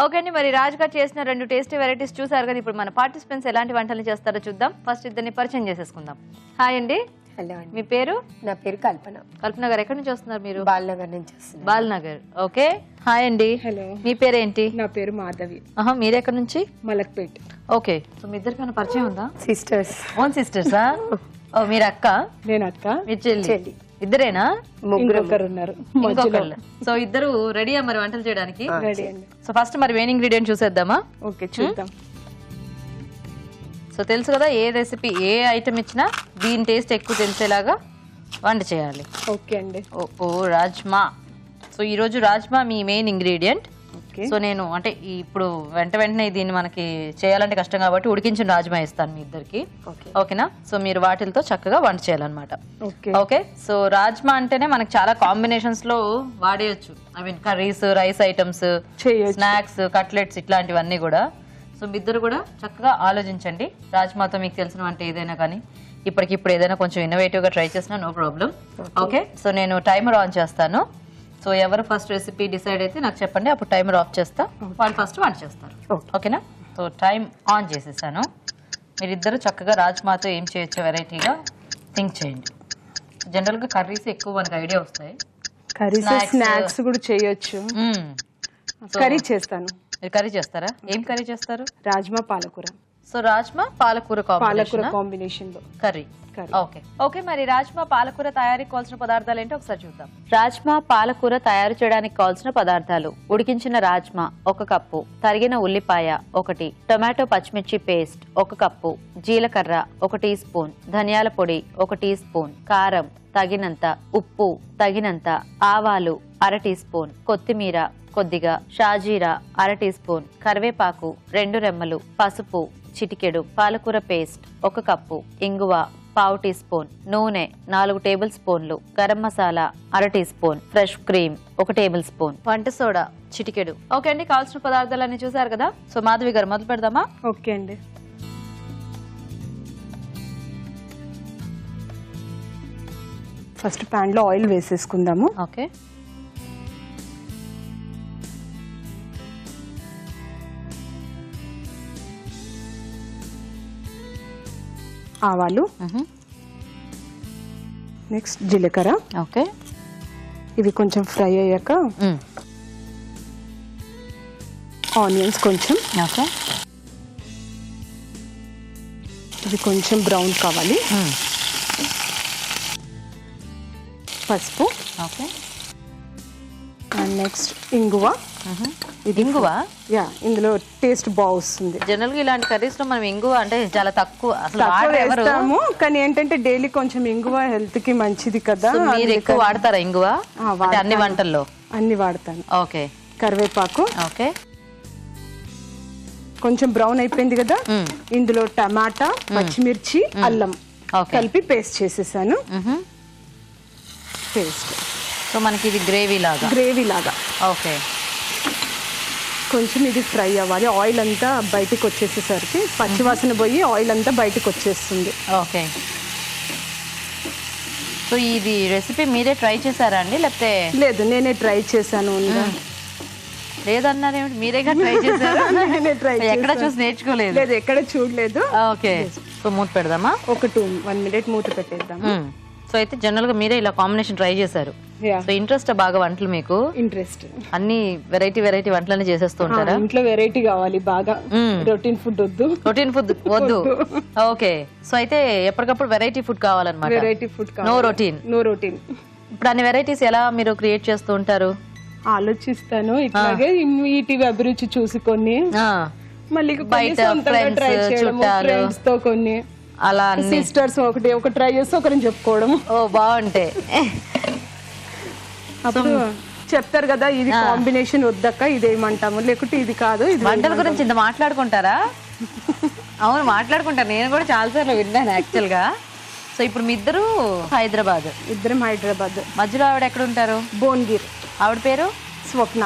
Okay అండి, మరి రాజ్ గారు చేసిన 2 టేస్టీ వెరైటీస్ చూసారు కదా. ఇప్పుడు మన పార్టిసిపెంట్స్ ఎలాంటి వంటలు చేస్తారో చూద్దాం. ఫస్ట్ ఇద్దరిని పరిచయం చేసేసుకుందాం. హాయ్ అండి. హలో అండి. మీ పేరు? నా పేరు కల్పన. కల్పన గారు ఎక్కడి నుంచి వస్తున్నారు మీరు? బాలనగర్ నుంచి వస్తున్నాను. బాలనగర్. ఓకే. హాయ్ అండి. హలో. మీ పేరేంటి? నా పేరు మాధవి. మీరు ఎక్కడి నుంచి? మలక్పేట్. ఓకే. సో మీ ఇద్దరికి ఏమైనా పరిచయం ఉందా? సిస్టర్స్. ఓన్ సిస్టర్సా? ఓ మీరు అక్క, నేను అక్క, మీరు చెల్లి. చెల్లి. ఇద్దరేనా? ఇంకొకరు ఉన్నారు. ఇంకొకళ్ళు. సో ఇద్దరు రెడీయా మరి వంటలు చేయడానికి? రెడీ అండి. సో ఫస్ట్ మరి మెయిన్ ఇంగ్రీడియంట్ చూసేద్దామా? ఓకే చూద్దాం. సో తెలుసు కదా, ఏ రెసిపీ ఏ ఐటమ్ ఇచ్చినా దీని టేస్ట్ ఎక్కువ తెలిసేలాగా వంట చేయాలి. ఓకే అండి. ఓ రాజ్మా. సో ఈరోజు రాజ్మా మీ మెయిన్ ఇంగ్రీడియంట్. ఓకే. సో నేను అంటే ఇప్పుడు వెంటనే దీన్ని మనకి చేయాలంటే కష్టం కాబట్టి ఉడికించిన రాజ్మా ఇస్తాను మీ ఇద్దరికి. ఓకేనా? సో మీరు వాటితో చక్కగా వంట చేయాలన్నమాట. ఓకే. ఓకే. సో రాజ్మా అంటేనే మనకి చాలా కాంబినేషన్స్ లో వాడేయచ్చు. I mean curries, rice items, snacks, cutlets ఇట్లాంటివన్నీ కూడా. సో మీ ఇద్దరు కూడా చక్కగా ఆలోచించండి. రాజ్మాతో మీకు తెలిసిన వంట ఏదైనా కానీ ఇప్పటికిప్పుడు ఏదైనా కొంచెం ఇన్నోవేటివ్ గా ట్రై చేసినా నో ప్రాబ్లం. ఓకే. సో నేను టైమర్ ఆన్ చేస్తాను. సో ఎవరు ఫస్ట్ రెసిపీ డిసైడ్ అయితే నాకు చెప్పండి, అప్పుడు టైమర్ ఆఫ్ చేస్తా. వాళ్ళు ఫస్ట్ వంట చేస్తారు. ఓకేనా? సో టైం ఆన్ చేసేసాను. మీరిద్దరు చక్కగా రాజ్మాతో ఏం చేయొచ్చో వెరైటీగా థింక్ చేయండి. జనరల్గా కర్రీస్ ఎక్కువ మనకు ఐడియా వస్తాయి. కర్రీస్, స్నాక్స్ కూడా చేయొచ్చు. కర్రీ చేస్తాను. మీరు కర్రీ చేస్తారా? ఏం కర్రీ చేస్తారు? రాజ్మా పాలకూర. సో రాజ్మా పాలకూర కాంబినేషన్ లో కర్రీ. ఓకే. ఓకే, మరి రాజ్మా పాలకూర తయారీకి కావాల్సిన పదార్థాలు ఏంటో ఒకసారి చూద్దాం. రాజ్మా పాలకూర తయారు చేయడానికి కావాల్సిన పదార్థాలు: ఉడికించిన రాజ్మా 1 కప్పు, తరిగిన ఉల్లిపాయ 1, టొమాటో పచ్చిమిర్చి పేస్ట్ 1 కప్పు, జీలకర్ర 1 టీ స్పూన్, ధనియాల పొడి 1 టీ స్పూన్, కారం తగినంత, ఉప్పు తగినంత, ఆవాలు 1/2 టీ స్పూన్, కొత్తిమీర కొద్దిగా, షాజీరా 1/2 టీ స్పూన్, కరివేపాకు 2 రెమ్మలు, పసుపు చిటికెడు, పాలకూర పేస్ట్ 1 కప్పు, ఇంగువ 1/2 టీ స్పూన్, నూనె 4 టేబుల్ స్పూన్లు, garam masala 1/2 teaspoon, fresh cream 1 tablespoon, వంట సోడా చిటికెడు. ఓకే అండి, కావాల్సిన పదార్థాలన్నీ చూసారు కదా. సో మాధవి గారు మొదలు పెడదామా? ఓకే అండి. ఫస్ట్ పాన్ లో ఆయిల్ వేసేసుకుందాము. ఓకే. ఆవాలు, నెక్స్ట్ జీలకర్ర. ఓకే. ఇవి కొంచెం ఫ్రై అయ్యాక ఆనియన్స్ కొంచెం. ఓకే. ఇది కొంచెం బ్రౌన్ కావాలి. పసుపు. ఓకే. అండ్ నెక్స్ట్ ఇంగువ. ఇది ఇంగువ? యా, ఇందులో టేస్ట్ బాగుంది. జనరల్ గా ఇలాంటి కర్రీస్ లో మనం ఇంగువ అంటే చాలా తక్కువ అసలు వేస్తాము, కానీ ఏంటంటే డైలీ కొంచెం ఇంగువ హెల్త్ కి మంచిది కదా. మీరు ఎక్కువ వాడతారా ఇంగువ? అన్ని వంటల్లో? అన్ని వాడతాను. ఓకే. కరివేపాకు. ఓకే. కొంచెం బ్రౌన్ అయిపోయింది కదా, ఇందులో టమాటా, పచ్చిమిర్చి, అల్లం కలిపి పేస్ట్ చేసేసాను. పేస్ట్. సో మనకి ఇది గ్రేవీ లాగా. ఓకే. కొంచెం ఇది ఫ్రై అవ్వాలి. ఆయిల్ అంతా బయటకు వచ్చేసేసరికి పచ్చివాసన పోయి ఆయిల్ అంతా బయటకు వచ్చేస్తుంది. ఓకే. సో ఇది రెసిపీ మీరే ట్రై చేశారా అండి, లేకపోతే? లేదు, నేనే ట్రై చేశాను. లేదన్నారేమిటి, మీరేగా ట్రై చేశారు? ఎక్కడ చూసి నేర్చుకోలేదు? లేదు, ఎక్కడ చూడలేదు. ఓకే. సో మూత పెడదామా? 1 మినిట్ మూత పెట్టేద్దాం. సో అయితే జనరల్ గా మీరే ఇలా కాంబినేషన్ ట్రై చేశారు. సో ఇంట్రెస్ట్ బాగా వంటలు మీకు? ఇంట్రెస్ట్. అన్ని వెరైటీ వంటలన్నీ చేసేస్తూ ఉంటారా? ఇంట్లో వెరైటీ కావాలి బాగా. రొటీన్ ఫుడ్ వద్దు. రొటీన్ ఫుడ్ వద్దు. ఓకే. సో అయితే ఎప్పటికప్పుడు వెరైటీ ఫుడ్ కావాలన్నమాట. Variety food. No routine. ఇప్పుడు అన్ని వెరైటీస్ ఎలా మీరు క్రియేట్ చేస్తూ ఉంటారు? ఆలోచిస్తాను ఇట్లాగే టీవీ అభిరుచి చూసుకొని, మళ్ళీ బయట ఫ్రెండ్స్ తో కొన్ని, అలా సిస్టర్స్ ఒక ట్రై చేస్తే ఒకరిని చెప్పుకోవడం. ఓ బాగుంటాయి. అప్పుడు చెప్తారు కదా, ఇది కాంబినేషన్ వద్దక్క, ఇదేమంటాము, లేకుంటే ఇది కాదు. ఇది వంటల గురించి ఇంత మాట్లాడుకుంటారా? అవును, మాట్లాడుకుంటారు. నేను కూడా చాలాసార్లు విన్నాను యాక్చువల్ గా. సో ఇప్పుడు మీ ఇద్దరు హైదరాబాద్? ఇద్దరం హైదరాబాద్. మధ్యలో ఆవిడ ఎక్కడ ఉంటారు? భువనగిరి. ఆవిడ పేరు? స్వప్న.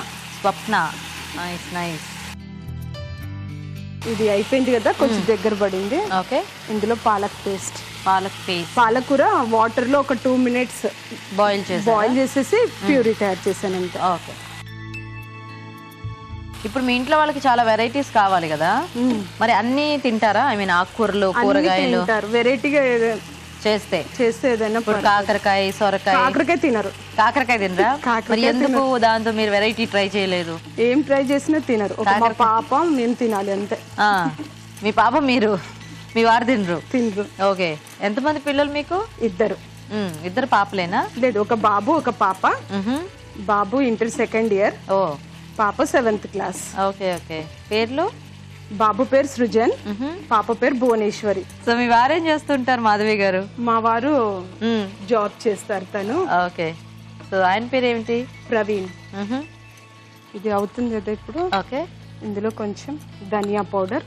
Nice nice. ఇది అయిపోయింది కదా, కొంచెం దగ్గర పడింది. ఓకే. ఇందులో పాలక్ పేస్ట్. పాలకూర వాటర్ లో ఒక 2 మినిట్స్ బాయిల్ చేసేసి ప్యూరీ తయారు చేశాను అంతే. ఓకే. ఇప్పుడు మీ ఇంట్లో వాళ్ళకి చాలా వెరైటీస్ కావాలి కదా, మరి అన్ని తింటారా? ఐ మీన్ ఆకుకూరలు, కూరగాయలు వెరైటీగా చేస్తే ఏదైనా. ఇప్పుడు కాకరకాయ, సొరకాయ. కాకరకాయ తినరు. కాకరకాయ తినరా? మరి ఎందుకు దాంతో మీరు వెరైటీ ట్రై చేయలేదు? ఏం ట్రై చేసినా తినరు. మా పాప మేము తినాలి అంతే. మీ పాప మీరు, మీ వారు తినరు? తినరు. ఓకే. ఎంతమంది పిల్లలు మీకు? ఇద్దరు పాపలేనా? లేదు, ఒక బాబు ఒక పాప. బాబు ఇంటర్ సెకండ్ ఇయర్, పాప 7th క్లాస్. Okay okay. పేర్లు? బాబు పేరు సృజన్, పాప పేరు భువనేశ్వరి. సో మీ వారేం చేస్తుంటారు మాధవి గారు? మా వారు జాబ్ చేస్తారు తను. ఓకే. సో ఆయన పేరు ఏమిటి? ప్రవీణ్. ఇది అవుతుంది కదా ఇప్పుడు. ఓకే. ఇందులో కొంచెం ధనియా పౌడర్.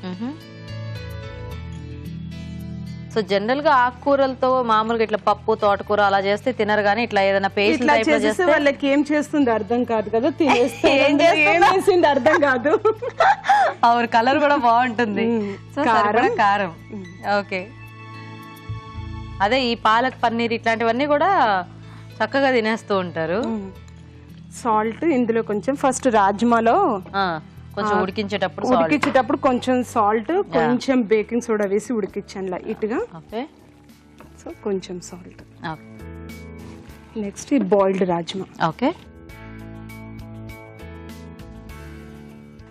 సో జనరల్ గా ఆకుకూరలతో మామూలుగా ఇట్లా పప్పు, తోటకూర అలా చేస్తే తినరు, కానీ ఇట్లా ఏదైనా పేస్ట్ టైప్ లో చేస్తే వాళ్ళకి ఏం చేస్తుంది అర్థం కాదు కదా, తినేస్తుంది అర్థం కాదు. అవును, కలర్ కూడా బాగుంటుంది. సో సరిపడా కారం. ఓకే. అదే ఈ పాలక్ పన్నీర్ ఇట్లాంటివన్నీ కూడా చక్కగా తినేస్తూ ఉంటారు. సాల్ట్ ఇందులో కొంచెం, ఫస్ట్ రాజ్మాలో కొంచెం ఉడికించేటప్పుడు కొంచెం సాల్ట్, కొంచెం బేకింగ్ సోడా వేసి ఉడికించాను లైట్ గా. ఓకే. సో కొంచెం సాల్ట్. నెక్స్ట్ ఈ బాయిల్డ్ రాజ్మా. ఓకే.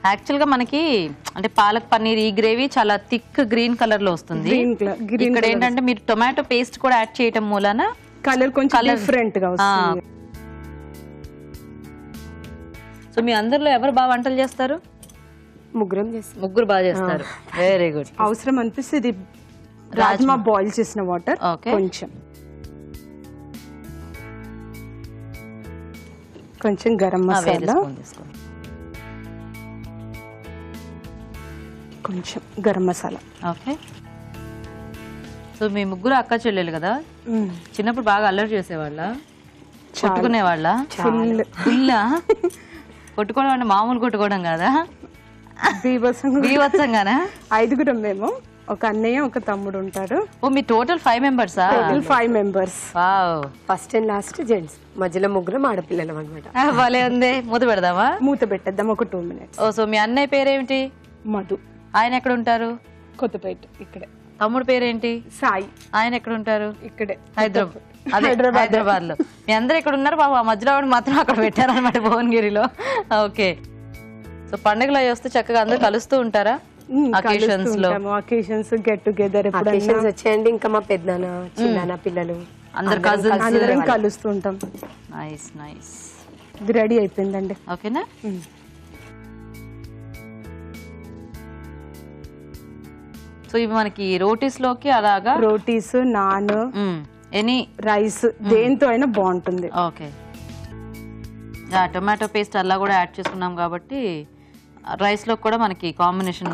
యాక్చువల్ గా మనకి అంటే పాలక్ పన్నీర్ ఈ గ్రేవీ చాలా థిక్ గ్రీన్ కలర్ లో వస్తుంది. ఇక్కడ ఏంటంటే మీరు టొమాటో పేస్ట్ కూడా యాడ్ చేయటం మూలాన కలర్ కొంచెం డిఫరెంట్ గా వస్తుంది. సో మీ అందరిలో ఎవరు బాగా వంటలు చేస్తారు? ముగ్గురు బాగా చేస్తారు. Very good. అవసరం అనిపిస్తే ఇది రాజ్మా బాయిల్ చేసిన వాటర్ కొంచెం గరం మసాలా, కొంచెం గరం మసాలా. ఓకే. సో మీ ముగ్గురు అక్క చెల్లెలు కదా, చిన్నప్పుడు బాగా అల్లరి చేసేవాళ్ళ? కొట్టుకునేవాళ్ళ? ఫుల్. కొట్టుకోవడం అంటే మామూలు కొట్టుకోవడం కదా, బీభత్సంగానా? 5గురం మేము, ఒక అన్నయ్య ఒక తమ్ముడు ఉంటారు. ఓ మీ total 5 members? 5 members. First and last gents, మధ్యలో ముగ్గురం ఆడపిల్లలు అనమాట. భలే ఉంది. మూత పెడదామా? మూత పెట్టేద్దాం ఒక 2 minutes. ఓ, సో మీ అన్నయ్య పేరేమిటి? మధు. ఆయన ఎక్కడ ఉంటారు? కొత్తపేట. ఇక్కడే. తమ్ముడు పేరేంటి? సాయి. ఆయన ఎక్కడ ఉంటారు? ఇక్కడే, హైదరాబాద్ లో. మీ అందరు ఇక్కడ ఉన్నారు బాబు, ఆ మధ్యలో మాత్రం అక్కడ పెట్టారనమాట, భువనగిరిలో. ఓకే. సో పండుగలు అవి వస్తే చక్కగా అందరు కలుస్తూ ఉంటారా? అకేషన్స్, గెట్ టుగెదర్ వచ్చేయండి. ఇంకా మా పెద్దనాన్న, చిన్నాన్న పిల్లలు అందరం కలుస్తూ ఉంటాం. Nice nice. ఇది రెడీ అయిపోయిందండి. ఓకేనా? సో ఇవి మనకి రోటీస్ లోకి అలాగా, రోటీస్, నాన్, ఎనీ రైస్ దేంతో అయినా బాగుంటుంది. ఓకే. టొమాటో పేస్ట్ అలా కూడా యాడ్ చేసుకున్నాం కాబట్టి రైస్ లో కూడా మనకి కాంబినేషన్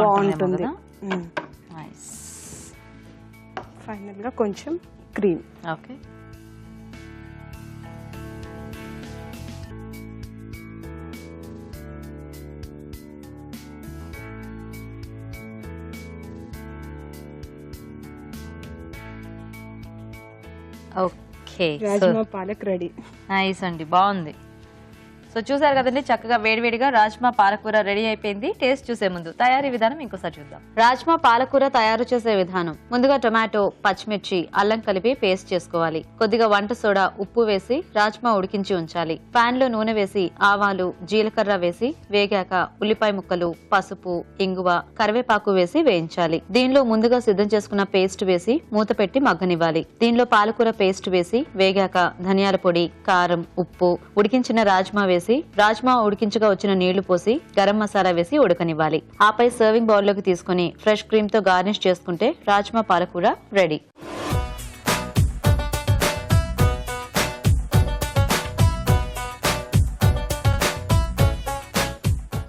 బాగుంటుంది. నైస్. ఫైనల్ గా కొంచెం cream. Okay. Okay. Rajma palak ready. Nice అండి, బాగుంది. సో చూసారు కదండి, చక్కగా వేడివేడిగా రాజ్మా పాలకూర రెడీ అయిపోయింది. టేస్ట్ చూసే ముందు తయారీ విధానం ఇంకోసారి చూద్దాం. రాజ్మా పాలకూర తయారు చేసే విధానం: ముందుగా టొమాటో, పచ్చిమిర్చి, అల్లం కలిపి పేస్ట్ చేసుకోవాలి. కొద్దిగా వంట సోడా, ఉప్పు వేసి రాజ్మా ఉడికించి ఉంచాలి. పాన్ లో నూనె వేసి ఆవాలు, జీలకర్ర వేసి వేగాక ఉల్లిపాయ ముక్కలు, పసుపు, ఇంగువ, కరివేపాకు వేసి వేయించాలి. దీనిలో ముందుగా సిద్ధం చేసుకున్న పేస్ట్ వేసి మూత పెట్టి మగ్గనివ్వాలి. దీనిలో పాలకూర పేస్ట్ వేసి వేగాక ధనియాల పొడి, కారం, ఉప్పు, ఉడికించిన రాజ్మా వేసి రాజ్మా ఉడికించగా వచ్చిన నీళ్లు పోసి గరం మసాలా వేసి ఉడకనివ్వాలి. ఆపై సర్వింగ్ బౌల్ లోకి తీసుకుని ఫ్రెష్ క్రీమ్ తో గార్నిష్ చేసుకుంటే రాజ్మా పాలకూర రెడీ.